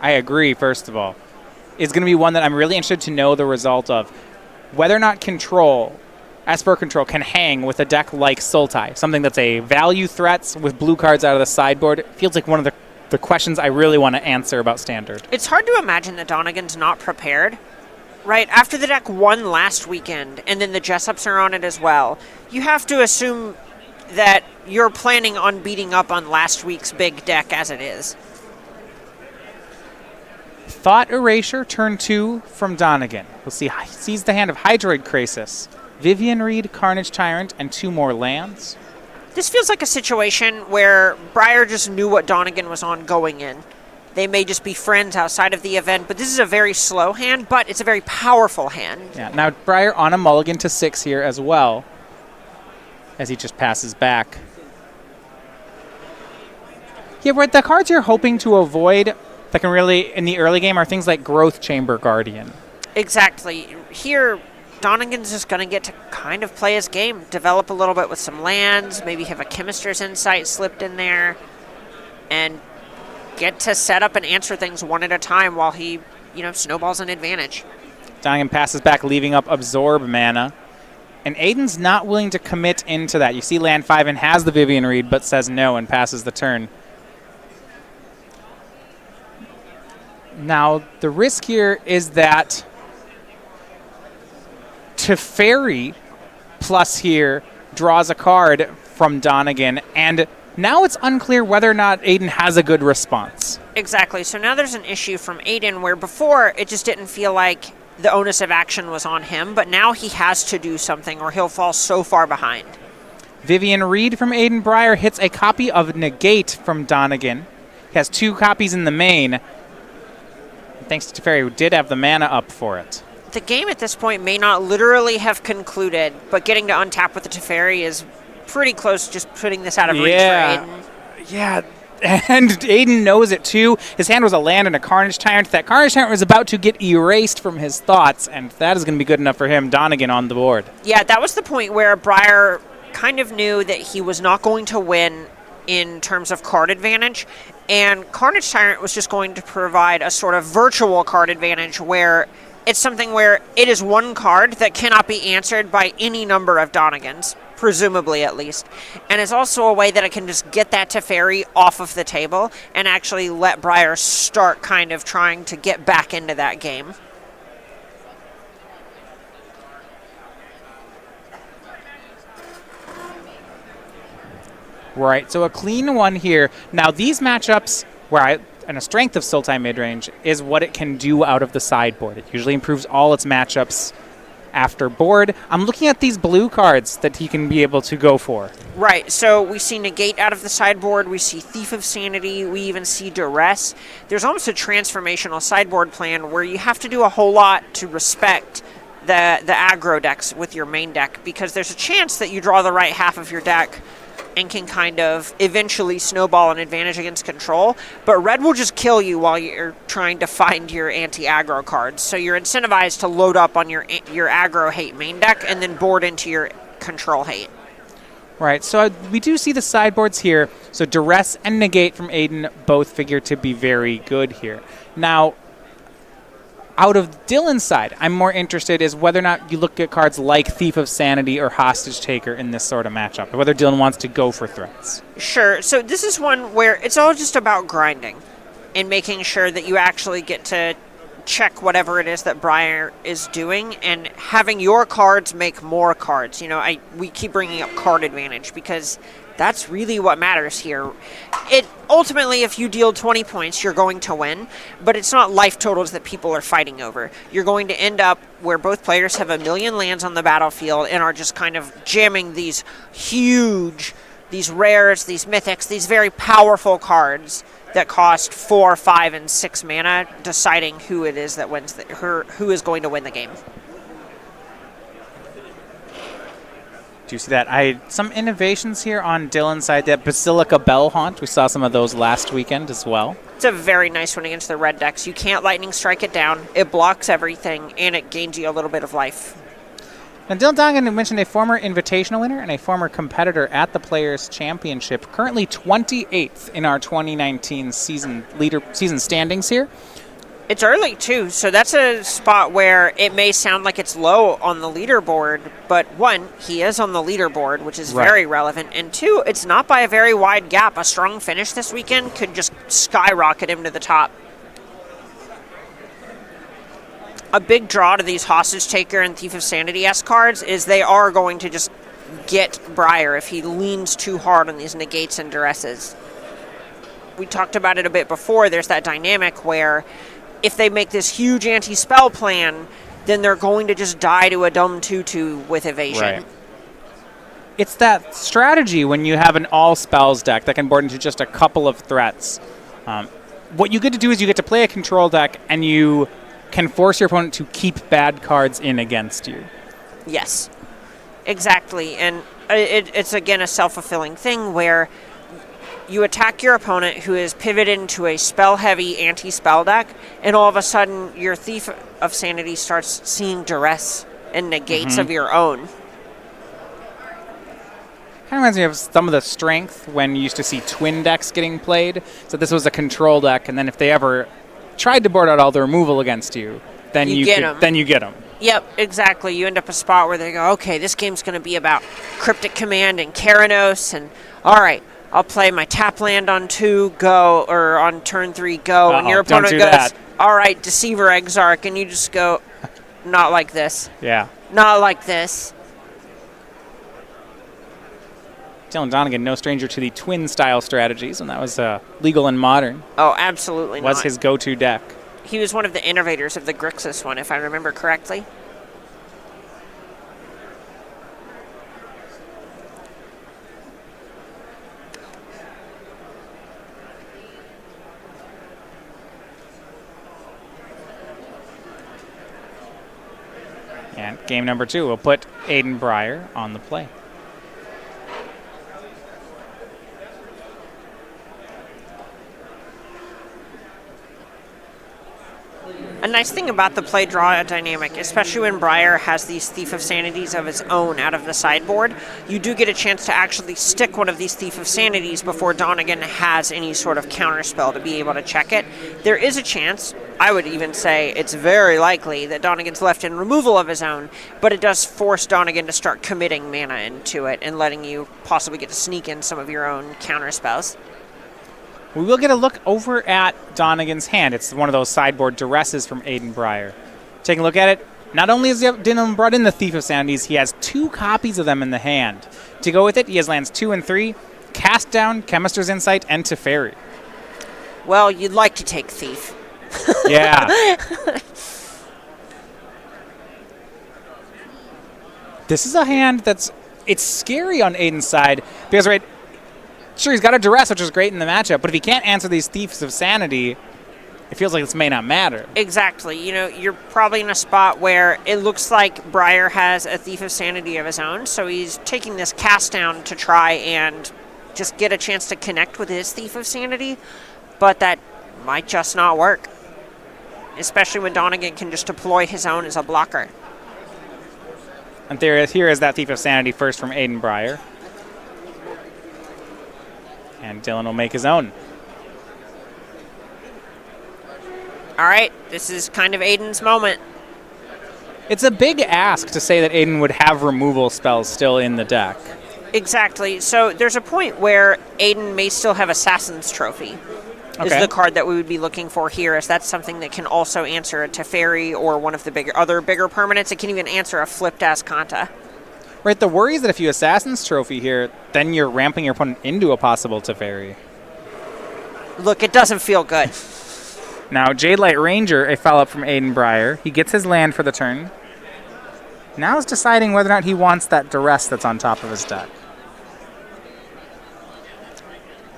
I agree, first of all, is going to be one that I'm really interested to know the result of. Whether or not Esper Control can hang with a deck like Sultai, something that's a value threats with blue cards out of the sideboard. It feels like one of the questions I really want to answer about Standard. It's hard to imagine that Donegan's not prepared, right? After the deck won last weekend, and then the Jessups are on it as well, you have to assume that you're planning on beating up on last week's big deck as it is. Thought Erasure, turn 2 from Donegan. We'll see. Sees the hand of Hydroid Krasis, Vivian Reed, Carnage Tyrant, and 2 more lands. This feels like a situation where Brier just knew what Donegan was on going in. They may just be friends outside of the event, but this is a very slow hand, but it's a very powerful hand. Yeah, now Brier on a mulligan to 6 here as well, as he just passes back. Yeah, but the cards you're hoping to avoid that can really, in the early game, are things like Growth Chamber Guardian. Exactly. Here, Donegan's just going to get to kind of play his game, develop a little bit with some lands, maybe have a Chemister's Insight slipped in there, and get to set up and answer things one at a time while he, snowballs an advantage. Donegan passes back, leaving up Absorb mana. And Aiden's not willing to commit into that. You see land 5 and has the Vivian Reed, but says no and passes the turn. Now, the risk here is that Teferi plus here draws a card from Donegan, and now it's unclear whether or not Aiden has a good response. Exactly. So now there's an issue from Aiden where before it just didn't feel like the onus of action was on him, but now he has to do something or he'll fall so far behind. Vivian Reed from Aiden Brier hits a copy of Negate from Donegan. He has 2 copies in the main. Thanks to Teferi, who did have the mana up for it. The game at this point may not literally have concluded, but getting to untap with the Teferi is pretty close to just putting this out of reach for Aiden. Yeah, and Aiden knows it too. His hand was a land and a Carnage Tyrant. That Carnage Tyrant was about to get erased from his thoughts, and that is going to be good enough for him. Donegan on the board. Yeah, that was the point where Brier kind of knew that he was not going to win in terms of card advantage, and Carnage Tyrant was just going to provide a sort of virtual card advantage where it's something where it is one card that cannot be answered by any number of Donegans, presumably at least. And it's also a way that I can just get that Teferi off of the table and actually let Brier start kind of trying to get back into that game. Right, so a clean one here. Now these matchups, and a strength of Sultai midrange is what it can do out of the sideboard. It usually improves all its matchups after board. I'm looking at these blue cards that he can be able to go for. Right, so we see Negate out of the sideboard, we see Thief of Sanity, we even see Duress. There's almost a transformational sideboard plan where you have to do a whole lot to respect the aggro decks with your main deck, because there's a chance that you draw the right half of your deck and can kind of eventually snowball an advantage against control. But red will just kill you while you're trying to find your anti-aggro cards. So you're incentivized to load up on your aggro hate main deck and then board into your control hate. Right, so we do see the sideboards here. So Duress and Negate from Aiden both figure to be very good here. Now, out of Dylan's side, I'm more interested is whether or not you look at cards like Thief of Sanity or Hostage Taker in this sort of matchup, or whether Dylan wants to go for threats. Sure. So this is one where it's all just about grinding and making sure that you actually get to check whatever it is that Brier is doing and having your cards make more cards. We keep bringing up card advantage because that's really what matters here. Ultimately, if you deal 20 points, you're going to win, but it's not life totals that people are fighting over. You're going to end up where both players have 1 million lands on the battlefield and are just kind of jamming these huge, these rares, these mythics, these very powerful cards that cost 4, 5, and 6 mana, deciding who it is that wins, who is going to win the game. Do you see that? Some innovations here on Dylan's side. That Basilica Bell Haunt, we saw some of those last weekend as well. It's a very nice one against the red decks. You can't lightning strike it down. It blocks everything, and it gains you a little bit of life. And Dylan Donegan mentioned a former Invitational winner and a former competitor at the Players' Championship, currently 28th in our 2019 season standings here. It's early, too, so that's a spot where it may sound like it's low on the leaderboard, but one, he is on the leaderboard, which is very relevant, and two, it's not by a very wide gap. A strong finish this weekend could just skyrocket him to the top. A big draw to these Hostage Taker and Thief of Sanity-esque cards is they are going to just get Brier if he leans too hard on these negates and duresses. We talked about it a bit before. There's that dynamic where if they make this huge anti-spell plan, then they're going to just die to a dumb 2/2 with evasion. Right. It's that strategy when you have an all-spells deck that can board into just a couple of threats. What you get to do is you get to play a control deck, and you can force your opponent to keep bad cards in against you. Yes, exactly. And it's, again, a self-fulfilling thing where you attack your opponent who is pivoted into a spell-heavy anti-spell deck, and all of a sudden your Thief of Sanity starts seeing duress and negates of your own. Kind of reminds me of some of the strength when you used to see twin decks getting played. So this was a control deck, and then if they ever tried to board out all the removal against you, then you get them. Yep, exactly. You end up a spot where they go, okay, this game's going to be about Cryptic Command and Keranos, and all right, I'll play my tap land on 2, go, or on turn 3, go, and your opponent goes, all right, Deceiver Exarch, and you just go, not like this. Yeah. Not like this. Dylan Donegan, no stranger to the twin-style strategies, and that was legal and modern. Oh, absolutely not. Was his go-to deck. He was one of the innovators of the Grixis one, if I remember correctly. And game number 2 will put Aiden Brier on the play. A nice thing about the play-draw dynamic, especially when Brier has these Thief of Sanities of his own out of the sideboard, you do get a chance to actually stick one of these Thief of Sanities before Donegan has any sort of counterspell to be able to check it. There is a chance, I would even say it's very likely, that Donegan's left in removal of his own, but it does force Donegan to start committing mana into it and letting you possibly get to sneak in some of your own counterspells. We will get a look over at Donegan's hand. It's one of those sideboard duresses from Aiden Brier. Taking a look at it, not only has Dylan brought in the Thief of Sanities, he has 2 copies of them in the hand. To go with it, he has lands 2 and 3, Cast Down, Chemister's Insight, and Teferi. Well, you'd like to take Thief. Yeah. This is a hand it's scary on Aiden's side because, right, sure, he's got a duress, which is great in the matchup, but if he can't answer these Thieves of Sanity, it feels like this may not matter. Exactly. You know, you're probably in a spot where it looks like Brier has a Thief of Sanity of his own, so he's taking this cast down to try and just get a chance to connect with his Thief of Sanity, but that might just not work, especially when Donegan can just deploy his own as a blocker. And here is that Thief of Sanity first from Aiden Brier. And Dylan will make his own. All right, this is kind of Aiden's moment. It's a big ask to say that Aiden would have removal spells still in the deck. Exactly. So there's a point where Aiden may still have Assassin's Trophy. Is the card that we would be looking for here, as that's something that can also answer a Teferi or one of the other bigger permanents. It can even answer a flipped Ascanta. Right, the worry is that if you Assassin's Trophy here, then you're ramping your opponent into a possible Teferi. Look, it doesn't feel good. Now, Jadelight Ranger, a follow-up from Aiden Brier. He gets his land for the turn. Now he's deciding whether or not he wants that duress that's on top of his deck.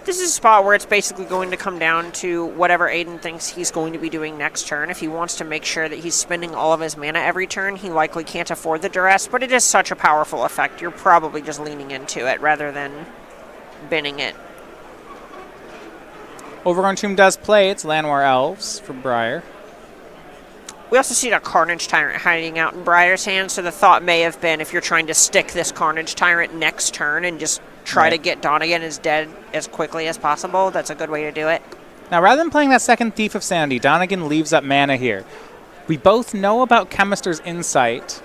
This is a spot where it's basically going to come down to whatever Aiden thinks he's going to be doing next turn. If he wants to make sure that he's spending all of his mana every turn, he likely can't afford the duress, but it is such a powerful effect. You're probably just leaning into it rather than binning it. Overgrown Tomb does play. It's Llanowar Elves for Brier. We also see a Carnage Tyrant hiding out in Brier's hand, so the thought may have been if you're trying to stick this Carnage Tyrant next turn and just try to get Donegan as dead as quickly as possible, that's a good way to do it. Now, rather than playing that second Thief of Sanity, Donegan leaves up mana here. We both know about Chemister's Insight.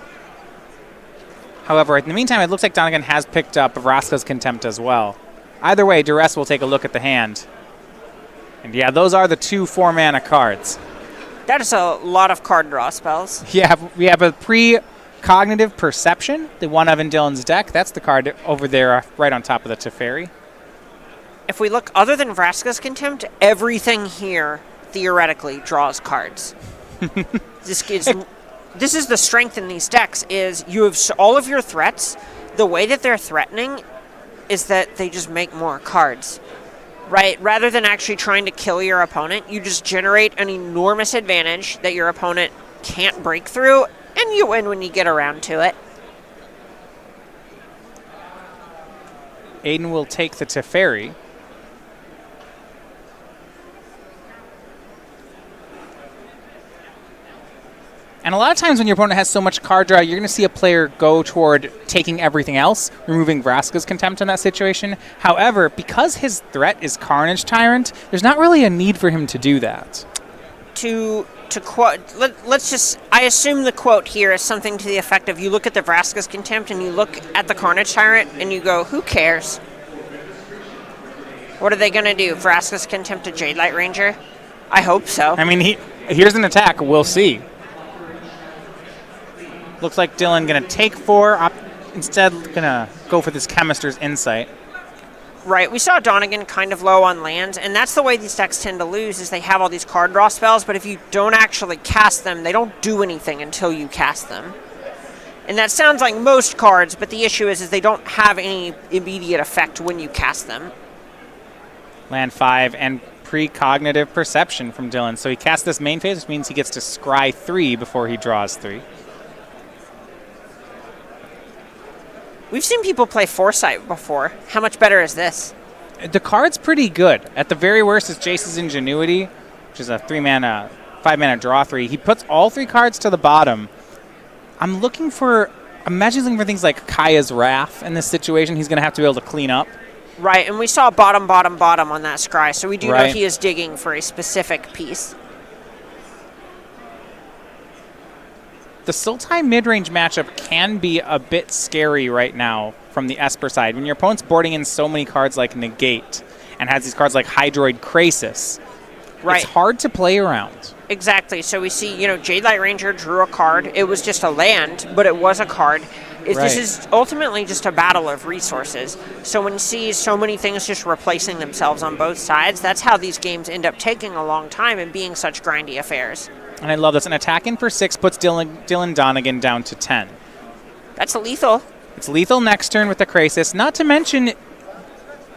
However, in the meantime, it looks like Donegan has picked up Vraska's Contempt as well. Either way, Duress will take a look at the hand. And yeah, those are the 2 4-mana cards. That is a lot of card draw spells. Yeah, we have a Precognitive Perception, the one of in Dylan's deck. That's the card over there right on top of the Teferi. If we look, other than Vraska's Contempt, everything here theoretically draws cards. This is the strength in these decks, is you have all of your threats. The way that they're threatening is that they just make more cards. Right? Rather than actually trying to kill your opponent, you just generate an enormous advantage that your opponent can't break through, and you win when you get around to it. Aiden will take the Teferi. And a lot of times when your opponent has so much card draw, you're going to see a player go toward taking everything else, removing Vraska's Contempt in that situation. However, because his threat is Carnage Tyrant, there's not really a need for him to do that. To quote, let's just, I assume the quote here is something to the effect of, you look at the Vraska's Contempt and you look at the Carnage Tyrant and you go, who cares? What are they going to do? Vraska's Contempt to Jade Light Ranger? I hope so. I mean, here's an attack. We'll see. Looks like Dylan going to take 4, instead going to go for this Chemister's Insight. Right, we saw Donegan kind of low on lands, and that's the way these decks tend to lose, is they have all these card draw spells, but if you don't actually cast them, they don't do anything until you cast them. And that sounds like most cards, but the issue is they don't have any immediate effect when you cast them. Land 5 and Precognitive Perception from Dylan. So he casts this main phase, which means he gets to scry 3 before he draws 3. We've seen people play Foresight before. How much better is this? The card's pretty good. At the very worst is Jace's Ingenuity, which is a 5-mana draw 3. He puts all 3 cards to the bottom. I'm imagining looking for things like Kaya's Wrath in this situation. He's going to have to be able to clean up. Right, and we saw bottom on that scry, so we do know he is digging for a specific piece. The Sultai mid-range matchup can be a bit scary right now from the Esper side. When your opponent's boarding in so many cards like Negate and has these cards like Hydroid Krasis, it's hard to play around. Exactly. So we see, Jade Light Ranger drew a card. It was just a land, but it was a card. This is ultimately just a battle of resources. So when you see so many things just replacing themselves on both sides, that's how these games end up taking a long time and being such grindy affairs. And I love this. An attack in for 6 puts Dylan Donegan down to 10. That's lethal. It's lethal next turn with the Krasis. Not to mention,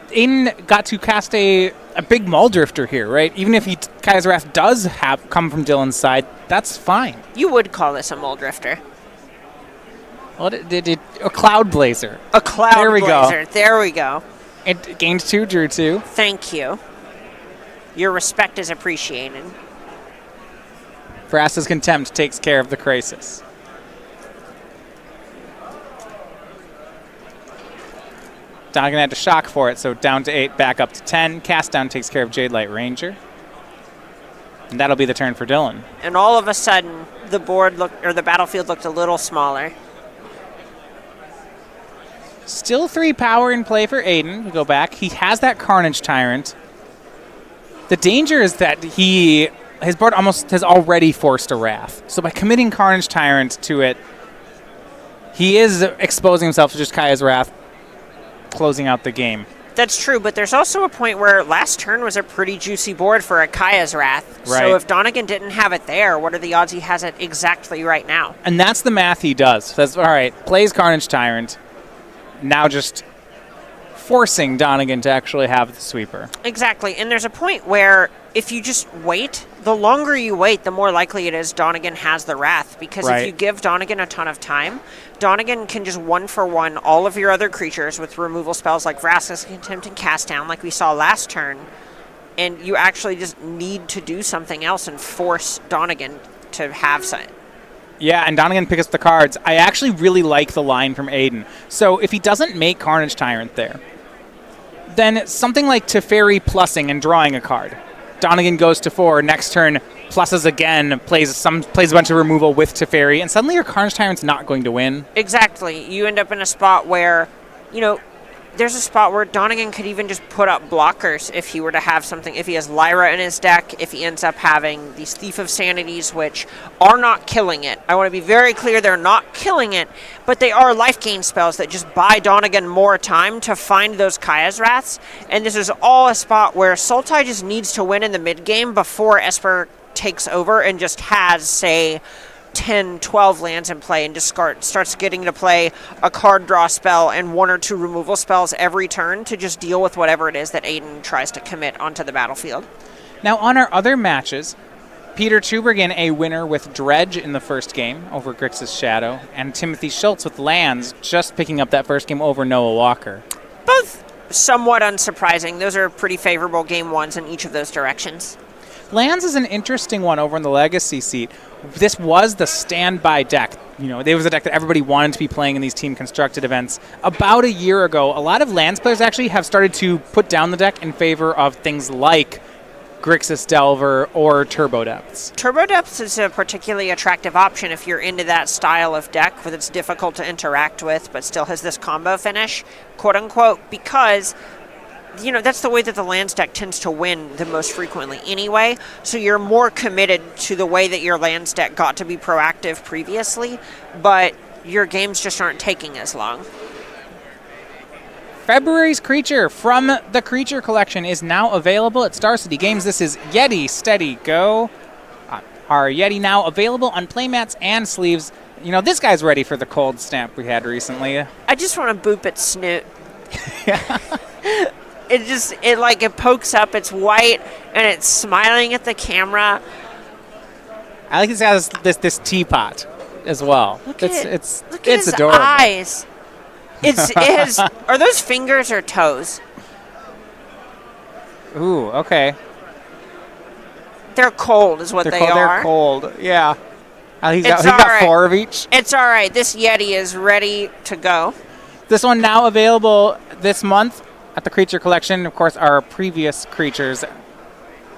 Aiden got to cast a big Muldrifter here, right? Even if Kaya's Wrath does come from Dylan's side, that's fine. You would call this a Muldrifter. Well, a Cloud Blazer. A Cloud Blazer. There we go. It gained 2, drew 2. Thank you. Your respect is appreciated. Vraska's Contempt takes care of the Krasis. Donegan had to shock for it, so down to 8, back up to 10. Cast down takes care of Jade Light Ranger. And that'll be the turn for Dylan. And all of a sudden, the battlefield looked a little smaller. Still 3 power in play for Aiden. We go back. He has that Carnage Tyrant. The danger is that his board almost has already forced a Wrath. So by committing Carnage Tyrant to it, he is exposing himself to just Kaya's Wrath, closing out the game. That's true, but there's also a point where last turn was a pretty juicy board for a Kaya's Wrath. Right. So if Donegan didn't have it there, what are the odds he has it exactly right now? And that's the math he does. Says, all right, plays Carnage Tyrant, now just forcing Donegan to actually have the sweeper. Exactly, and there's a point where if you just wait, the longer you wait, the more likely it is Donegan has the Wrath. Because if you give Donegan a ton of time, Donegan can just 1-for-1 all of your other creatures with removal spells like Vraska's Contempt and Cast Down, like we saw last turn. And you actually just need to do something else and force Donegan to have some. Yeah, and Donegan picks up the cards. I actually really like the line from Aiden. So if he doesn't make Carnage Tyrant there, then something like Teferi plussing and drawing a card. Donegan goes to 4, next turn pluses again, plays a bunch of removal with Teferi, and suddenly your Carnage Tyrant's not going to win. Exactly. You end up in a spot where, there's a spot where Donegan could even just put up blockers if he were to have something, if he has Lyra in his deck, if he ends up having these Thief of Sanities, which are not killing it. I want to be very clear, they're not killing it, but they are life gain spells that just buy Donegan more time to find those Kaya's Wraths, and this is all a spot where Sultai just needs to win in the mid game before Esper takes over and just has, say, 10, 12 lands in play and just starts getting to play a card draw spell and 1 or 2 removal spells every turn to just deal with whatever it is that Aiden tries to commit onto the battlefield. Now, on our other matches, Peter Tubergen, a winner with Dredge in the first game over Grixis Shadow, and Timothy Schulz with Lands, just picking up that first game over Noah Walker. Both somewhat unsurprising. Those are pretty favorable game ones in each of those directions. Lands is an interesting one over in the Legacy seat. This was the standby deck. There was a deck that everybody wanted to be playing in these team constructed events. About a year ago, a lot of Lands players actually have started to put down the deck in favor of things like Grixis Delver or Turbo Depths. Turbo Depths is a particularly attractive option if you're into that style of deck that's difficult to interact with but still has this combo finish, quote unquote, because that's the way that the Lands deck tends to win the most frequently anyway, so you're more committed to the way that your Lands deck got to be proactive previously, but your games just aren't taking as long. February's creature from the Creature Collection is now available at Star City Games. This is Yeti Steady Go. Our Yeti now available on playmats and sleeves. This guy's ready for the cold snap we had recently. I just want to boop its snoot. Yeah. It pokes up, it's white, and it's smiling at the camera. I like this teapot as well. Look at it's his adorable. Eyes. Are those fingers or toes? Ooh, okay. They're cold is what they are. They're cold, yeah. He's got 4 of each. It's all right. This Yeti is ready to go. This one now available this month at the Creature Collection. Of course, our previous creatures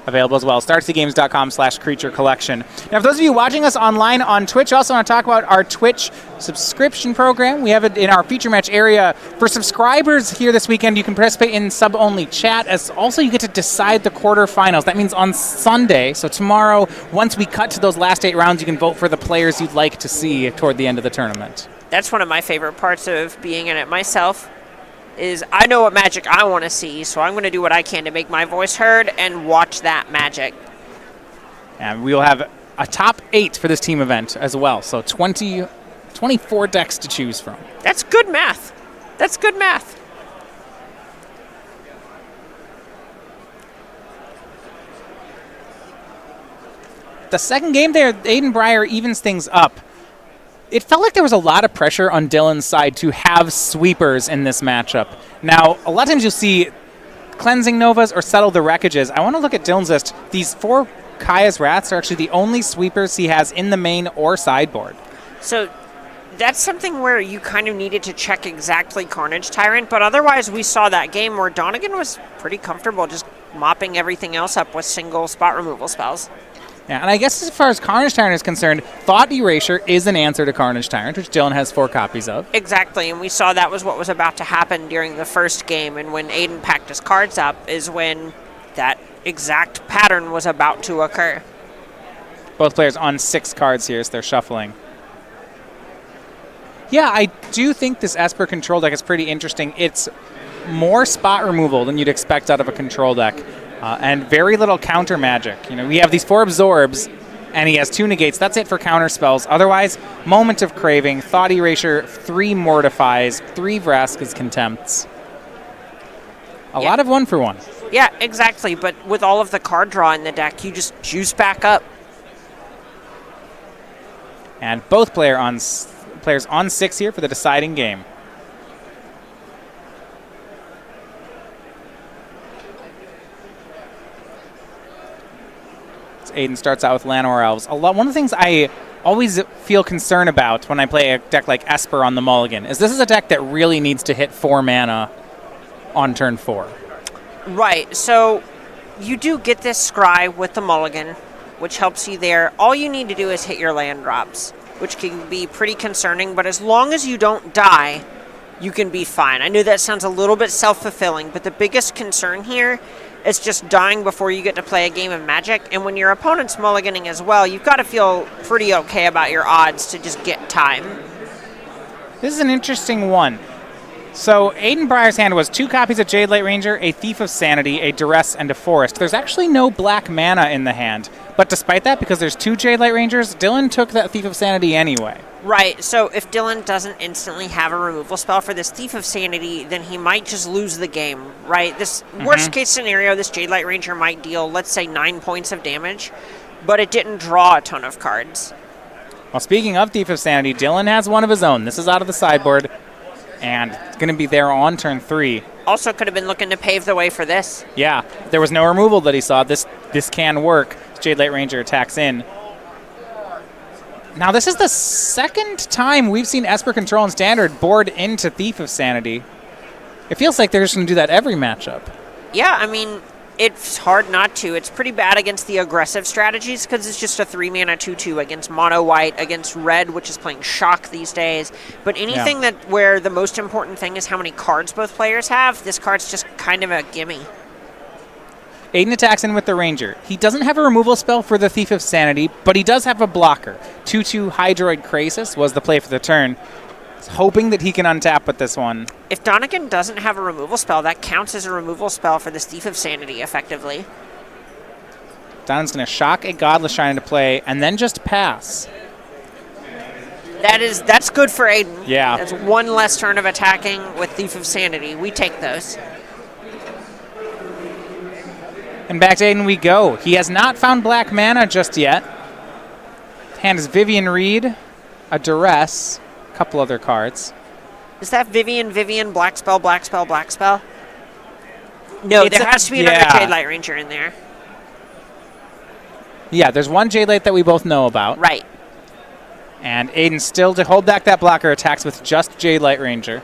available as well. StarCityGames.com/Creature Collection. Now, for those of you watching us online on Twitch, I also want to talk about our Twitch subscription program. We have it in our feature match area. For subscribers here this weekend, you can participate in sub-only chat, as also you get to decide the quarterfinals. That means on Sunday, so tomorrow, once we cut to those last 8 rounds, you can vote for the players you'd like to see toward the end of the tournament. That's one of my favorite parts of being in it myself. Is I know what magic I want to see, so I'm going to do what I can to make my voice heard and watch that magic. And we will have a top 8 for this team event as well, so 24 decks to choose from. That's good math. That's good math. The second game there, Aiden Brier evens things up. It felt like there was a lot of pressure on Dylan's side to have sweepers in this matchup. Now, a lot of times you'll see Cleansing Novas or Settle the Wreckages. I want to look at Dylan's list. These 4 Kaya's Wraths are actually the only sweepers he has in the main or sideboard. So that's something where you kind of needed to check exactly Carnage Tyrant, but otherwise we saw that game where Donegan was pretty comfortable just mopping everything else up with single spot removal spells. Yeah, and I guess as far as Carnage Tyrant is concerned, Thought Erasure is an answer to Carnage Tyrant, which Dylan has 4 copies of. Exactly, and we saw that was what was about to happen during the first game, and when Aiden packed his cards up is when that exact pattern was about to occur. Both players on 6 cards here, so they're shuffling. Yeah, I do think this Esper control deck is pretty interesting. It's more spot removal than you'd expect out of a control deck. And very little counter magic. We have these 4 absorbs, and he has 2 negates. That's it for counter spells. Otherwise, Moment of Craving, Thought Erasure, 3 Mortifies, 3 Vraska's Contempts. A lot of 1-for-1. Yeah, exactly. But with all of the card draw in the deck, you just juice back up. And both players on 6 here for the deciding game. Aiden starts out with Llanowar Elves. One of the things I always feel concern about when I play a deck like Esper on the mulligan is this is a deck that really needs to hit 4 mana on turn 4. Right, so you do get this scry with the mulligan, which helps you there. All you need to do is hit your land drops, which can be pretty concerning, but as long as you don't die, you can be fine. I know that sounds a little bit self-fulfilling, but the biggest concern here is just dying before you get to play a game of Magic, and when your opponent's mulliganing as well, you've got to feel pretty okay about your odds to just get time. This is an interesting one. So Aiden Brier's hand was 2 copies of Jade Light Ranger, a Thief of Sanity, a Duress, and a Forest. There's actually no black mana in the hand, but despite that, because there's 2 Jade Light Rangers, Dylan took that Thief of Sanity anyway. Right, so if Dylan doesn't instantly have a removal spell for this Thief of Sanity, then he might just lose the game, right? This worst case scenario, this Jade Light Ranger might deal, let's say, 9 points of damage, but it didn't draw a ton of cards. Well, speaking of Thief of Sanity, Dylan has one of his own. This is out of the sideboard, and it's going to be there on turn 3. Also could have been looking to pave the way for this. Yeah, there was no removal that he saw. This can work. Jade Light Ranger attacks in. Now, this is the second time we've seen Esper Control and Standard board into Thief of Sanity. It feels like they're just going to do that every matchup. Yeah, I mean, it's hard not to. It's pretty bad against the aggressive strategies because it's just a 3-mana 2/2 against mono white, against red, which is playing Shock these days. But anything that where the most important thing is how many cards both players have, this card's just kind of a gimme. Aiden attacks in with the Ranger. He doesn't have a removal spell for the Thief of Sanity, but he does have a blocker. 2/2 Hydroid Krasis was the play for the turn. He's hoping that he can untap with this one. If Donegan doesn't have a removal spell, that counts as a removal spell for this Thief of Sanity, effectively. Donovan's going to shock a Godless Shrine into play and then just pass. That's good for Aiden. Yeah. That's one less turn of attacking with Thief of Sanity. We take those. And back to Aiden we go. He has not found black mana just yet. Hand is Vivian Reed, a Duress, a couple other cards. Is that Vivian, black spell, black spell, black spell? No, there has to be another Jade Light Ranger in there. Yeah, there's one Jade Light that we both know about. Right. And Aiden still, to hold back that blocker, attacks with just Jade Light Ranger.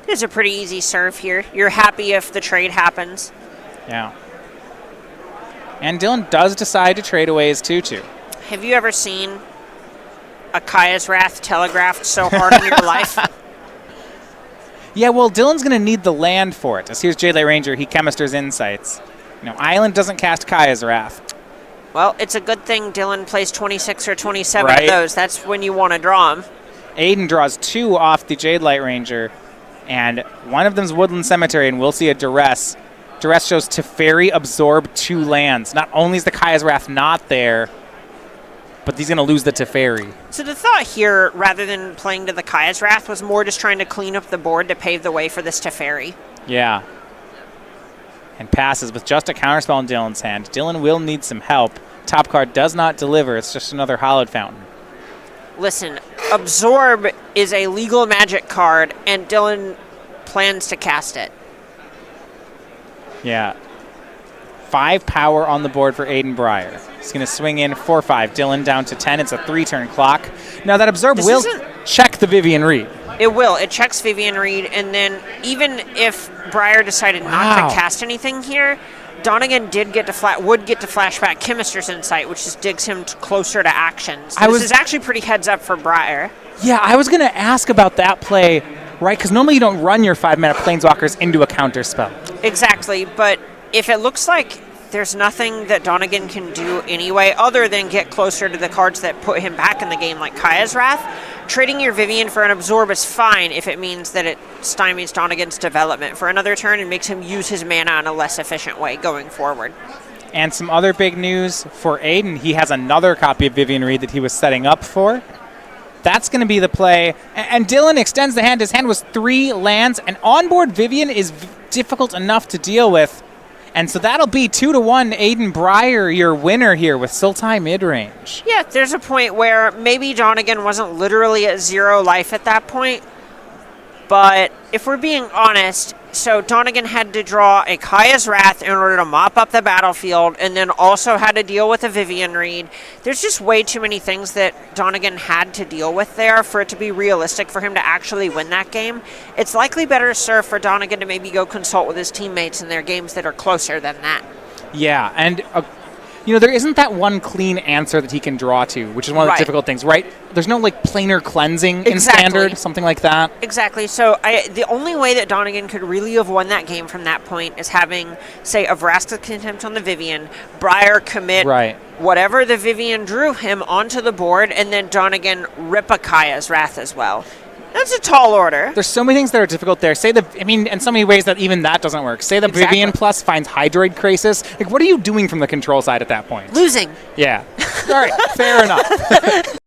It's a pretty easy serve here. You're happy if the trade happens. Yeah. And Dylan does decide to trade away his 2/2. Have you ever seen a Kaya's Wrath telegraphed so hard in your life? Yeah, well, Dylan's going to need the land for it. As here's Jade Light Ranger, he Chemister's Insights. Island doesn't cast Kaya's Wrath. Well, it's a good thing Dylan plays 26 or 27 of those. That's when you want to draw them. Aiden draws 2 off the Jade Light Ranger, and one of them's Woodland Cemetery, and we'll see a Duress. Duress shows Teferi absorb 2 lands. Not only is the Kaya's Wrath not there, but he's going to lose the Teferi. So the thought here, rather than playing to the Kaya's Wrath, was more just trying to clean up the board to pave the way for this Teferi. Yeah. And passes with just a counterspell in Dylan's hand. Dylan will need some help. Top card does not deliver. It's just another Hallowed Fountain. Listen, Absorb is a legal Magic card, and Dylan plans to cast it. Yeah. 5 power on the board for Aiden Brier. He's going to swing in 4/5. Dylan down to 10. It's a 3-turn clock. Now that Absorb will check the Vivian Reed. It will. It checks Vivian Reed, and then even if Brier decided not to cast anything here, Donegan would get to flashback Chemister's Insight, which just digs him closer to action. So this is actually pretty heads up for Brier. Yeah, I was going to ask about that play, right? Because normally you don't run your 5-mana Planeswalkers into a counter spell. Exactly, but if it looks like there's nothing that Donegan can do anyway other than get closer to the cards that put him back in the game, like Kaya's Wrath, trading your Vivian for an Absorb is fine if it means that it stymies Donegan's development for another turn and makes him use his mana in a less efficient way going forward. And some other big news for Aiden, he has another copy of Vivian Reed that he was setting up for. That's going to be the play. And Dylan extends the hand. His hand was 3 lands, and onboard Vivian is difficult enough to deal with. And so that'll be 2-1 Aiden Brier, your winner here with Sultai midrange. Yeah, there's a point where maybe Donegan wasn't literally at 0 life at that point, But if we're being honest, so Donegan had to draw a Kaya's Wrath in order to mop up the battlefield, and then also had to deal with a Vivian Reed. There's just way too many things that Donegan had to deal with there for it to be realistic for him to actually win that game. It's likely better served for Donegan to maybe go consult with his teammates in their games that are closer than that. Yeah, and there isn't that one clean answer that he can draw to, which is one of the difficult things, right? There's no planar cleansing in Standard, something like that. Exactly. So the only way that Donegan could really have won that game from that point is having, say, a Vraska's Contempt on the Vivian, Brier commit whatever the Vivian drew him onto the board, and then Donegan rip a Kaya's Wrath as well. That's a tall order. There's so many things that are difficult there. In so many ways that even that doesn't work. Say the Vivian Plus finds Hydroid Krasis. What are you doing from the control side at that point? Losing. Yeah. All right, fair enough.